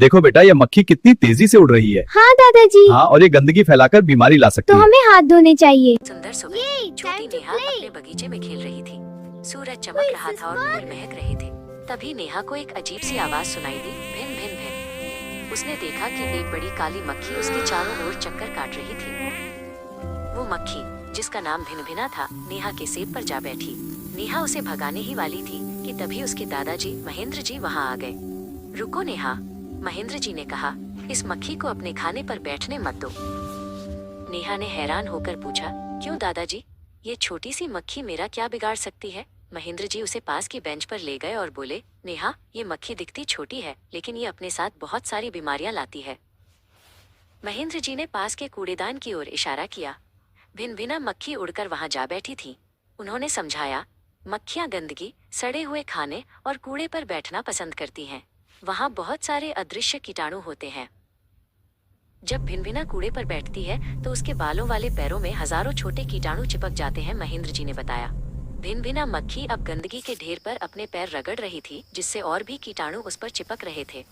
देखो बेटा, ये मक्खी कितनी तेजी से उड़ रही है। हाँ दादाजी। हाँ, और ये गंदगी फैलाकर बीमारी ला सकती तो है। हमें हाथ धोने चाहिए। सुंदर सुबह छोटी नेहा अपने बगीचे में खेल रही थी। सूरज चमक रहा था और फूल महक रहे थे। तभी नेहा को एक अजीब सी आवाज सुनाई दी, भिन भिन भिन। उसने देखा कि एक बड़ी काली मक्खी उसके चारों ओर चक्कर काट रही थी। वो मक्खी, जिसका नाम भिनभिना था, नेहा के सेब पर जा बैठी। नेहा उसे भगाने ही वाली थी कि तभी उसके दादाजी महेंद्र जी वहाँ आ गए। रुको नेहा, महेंद्र जी ने कहा, इस मक्खी को अपने खाने पर बैठने मत दो। नेहा ने हैरान होकर पूछा, क्यों दादाजी, ये छोटी सी मक्खी मेरा क्या बिगाड़ सकती है? महेंद्र जी उसे पास की बेंच पर ले गए और बोले, नेहा, ये मक्खी दिखती छोटी है, लेकिन ये अपने साथ बहुत सारी बीमारियां लाती है। महेंद्र जी ने पास के कूड़ेदान की ओर इशारा किया। भिनभिना मक्खी उड़कर वहां जा बैठी थी। उन्होंने समझाया, मक्खियां गंदगी, सड़े हुए खाने और कूड़े पर बैठना पसंद करती हैं। वहां बहुत सारे अदृश्य कीटाणु होते हैं। जब भिनभिना कूड़े पर बैठती है तो उसके बालों वाले पैरों में हजारों छोटे कीटाणु चिपक जाते हैं, महेंद्र जी ने बताया। भिनभिना मक्खी अब गंदगी के ढेर पर अपने पैर रगड़ रही थी, जिससे और भी कीटाणु उस पर चिपक रहे थे।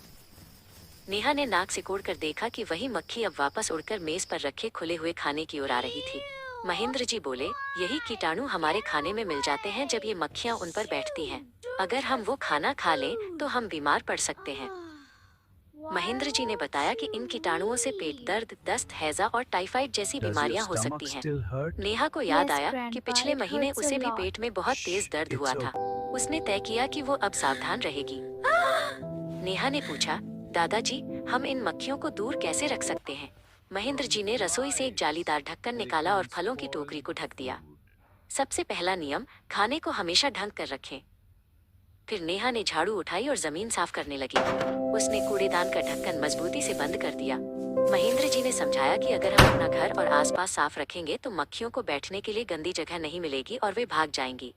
नेहा ने नाक सिकोड़ कर देखा कि वही मक्खी अब वापस उड़कर मेज पर रखे खुले हुए खाने की ओर आ रही थी। महेंद्र जी बोले, यही कीटाणु हमारे खाने में मिल जाते हैं जब ये मक्खियां उन पर बैठती हैं। अगर हम वो खाना खा लें तो हम बीमार पड़ सकते हैं। महेंद्र जी ने बताया कि इन कीटाणुओं से पेट दर्द, दस्त, हैजा और टाइफाइड जैसी बीमारियां हो सकती हैं। नेहा को याद आया कि पिछले महीने उसे भी पेट में बहुत तेज दर्द हुआ था। उसने तय किया कि वो अब सावधान रहेगी। नेहा ने पूछा, दादाजी, हम इन मक्खियों को दूर कैसे रख सकते हैं? महेंद्र जी ने रसोई से एक जालीदार ढक्कन निकाला और फलों की टोकरी को ढक दिया। सबसे पहला नियम, खाने को हमेशा ढक कर रखें। फिर नेहा ने झाड़ू उठाई और जमीन साफ करने लगी। उसने कूड़ेदान का ढक्कन मजबूती से बंद कर दिया। महेंद्र जी ने समझाया कि अगर हम अपना घर और आसपास साफ रखेंगे तो मक्खियों को बैठने के लिए गंदी जगह नहीं मिलेगी और वे भाग जाएंगी।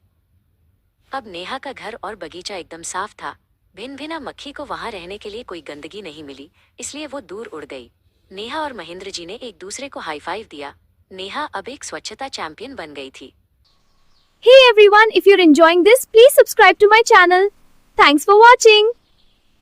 अब नेहा का घर और बगीचा एकदम साफ था। भिनभिना मक्खी को वहां रहने के लिए कोई गंदगी नहीं मिली, इसलिए वो दूर उड़ गई। नेहा और महेंद्र जी ने एक दूसरे को हाई फाइव दिया। नेहा अब एक स्वच्छता चैंपियन बन गई थी। Hey everyone, if you're enjoying this, please subscribe to my channel. Thanks for watching.